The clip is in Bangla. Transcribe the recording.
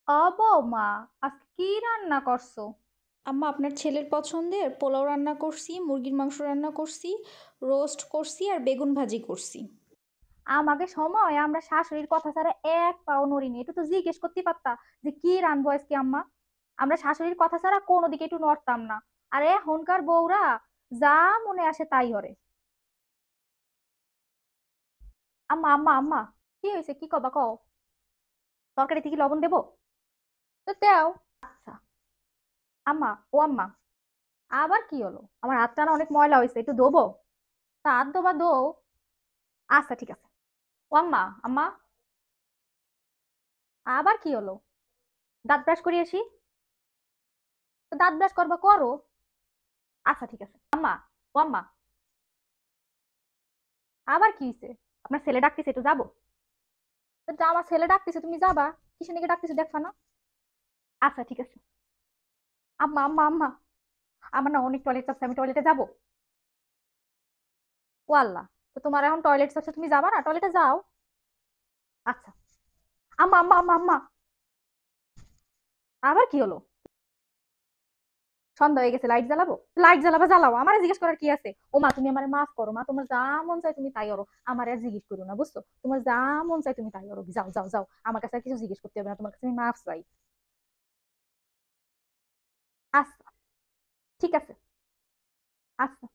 বৌমা, আজকে কি রান্না করছো? আম্মা, আপনার ছেলের পছন্দের পোলাও রান্না করছি, মুরগির মাংস রান্না করছি, রোস্ট করছি আর বেগুন ভাজি করছি। আমাকে সময় আমরা শাশুড়ির কথা ছাড়া এক পাও নড়িনি, একটু তো জিজ্ঞেস করতে পারতা যে কি রানবো আজকে আম্মা। আমরা শাশুড়ির কথা ছাড়া কোনো দিকে একটু নড়তাম না। আরে এখনকার বউরা যা মনে আসে তাই করে। আম্মা আম্মা আম্মা, কি হয়েছে? কি কবা কও। তরকারিতে কি লবণ দেবো? তো দেও। আচ্ছা। আম্মা, ও আম্মা, আবার কি হলো? আমার হাতটা না অনেক ময়লা হয়েছে, একটু ধোবো? তা হাত ধোবা দো। আচ্ছা ঠিক আছে। ও আম্মা, আম্মা, আবার কি হলো? দাঁত ব্রাশ করি আসি। তো দাঁত ব্রাশ করবা করো। আচ্ছা ঠিক আছে আম্মা। ও আম্মা, আবার কি হয়েছে? আপনার ছেলে ডাকতেছে, একটু যাবো? তো আমার ছেলে ডাকতেছে, তুমি যাবা? কিসের দিকে ডাকতেছে দেখবা না? আচ্ছা ঠিক আছে। আম্মা আম্মা আম্মা, আমার না অনেক টয়লেট চাপছে, আমি টয়লেটে যাবো। ও আল্লাহ, তো তোমার এখন টয়লেট চাপছে, তুমি যাবা না? টয়লেটে যাও। আচ্ছা। আম্মা আম্মা আম্মা আম্মা, আবার কি হলো? সন্ধ্যা হয়ে গেছে, লাইট জ্বালাবো? লাইট জ্বালাবা জ্বালাও, আমার জিজ্ঞেস করার কি আছে? ও মা, তুমি আমার মাফ করো মা, তোমার যা মন চায় তুমি তাই করো, আমার আর জিজ্ঞেস করো না, বুঝছো? তোমার যা মন চায় তুমি তাই করো, যাও যাও যাও, আমার কাছে আর কিছু জিজ্ঞেস করতে হবে না, তোমার কাছে আমি মাফ চাই। আচ্ছা ঠিক আছে। আচ্ছা।